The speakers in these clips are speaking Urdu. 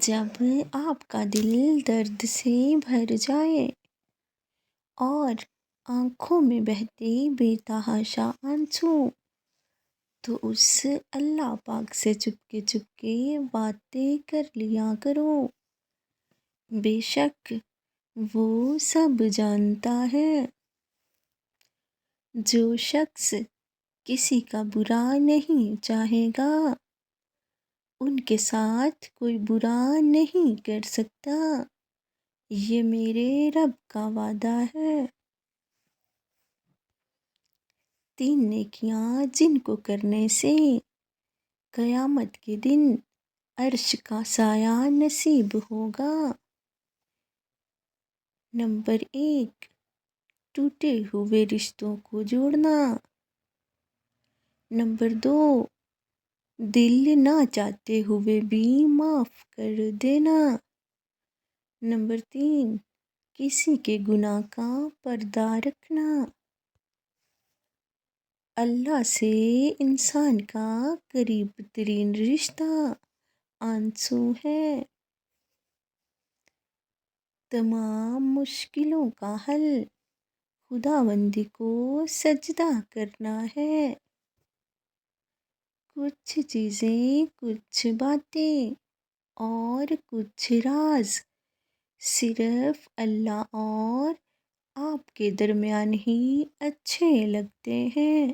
جب آپ کا دل درد سے بھر جائے اور آنکھوں میں بہتے بے تحاشا آنسو، تو اس اللہ پاک سے چپ کے باتیں کر لیا کرو۔ بے شک وہ سب جانتا ہے۔ جو شخص کسی کا برا نہیں چاہے گا، ان کے ساتھ کوئی برا نہیں کر سکتا، یہ میرے رب کا وعدہ ہے۔ 3 نیکیاں جن کو کرنے سے قیامت کے دن عرش کا سایہ نصیب ہوگا۔ نمبر 1، ٹوٹے ہوئے رشتوں کو جوڑنا۔ نمبر 2، دل نہ چاہتے ہوئے بھی معاف کر دینا۔ نمبر 3، کسی کے گناہ کا پردہ رکھنا۔ اللہ سے انسان کا قریب ترین رشتہ آنسو ہے۔ تمام مشکلوں کا حل خداوندی کو سجدہ کرنا ہے۔ کچھ چیزیں، کچھ باتیں اور کچھ راز صرف اللہ اور آپ کے درمیان ہی اچھے لگتے ہیں۔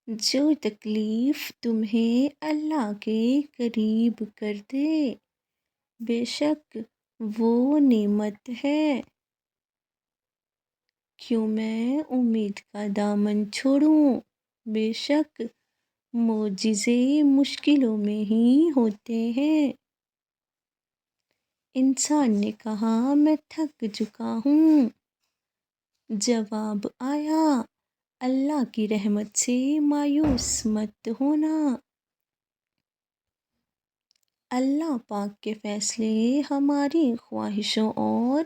جو تکلیف تمہیں اللہ کے قریب کر دے، بے شک وہ نعمت ہے۔ کیوں میں امید کا دامن چھوڑوں، بے شک معجزے مشکلوں میں ہی ہوتے ہیں۔ انسان نے کہا میں تھک چکا ہوں۔ جواب آیا اللہ کی رحمت سے مایوس مت ہونا۔ اللہ پاک کے فیصلے ہماری خواہشوں اور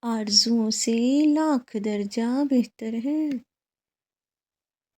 آرزوؤں سے لاکھ درجہ بہتر ہیں۔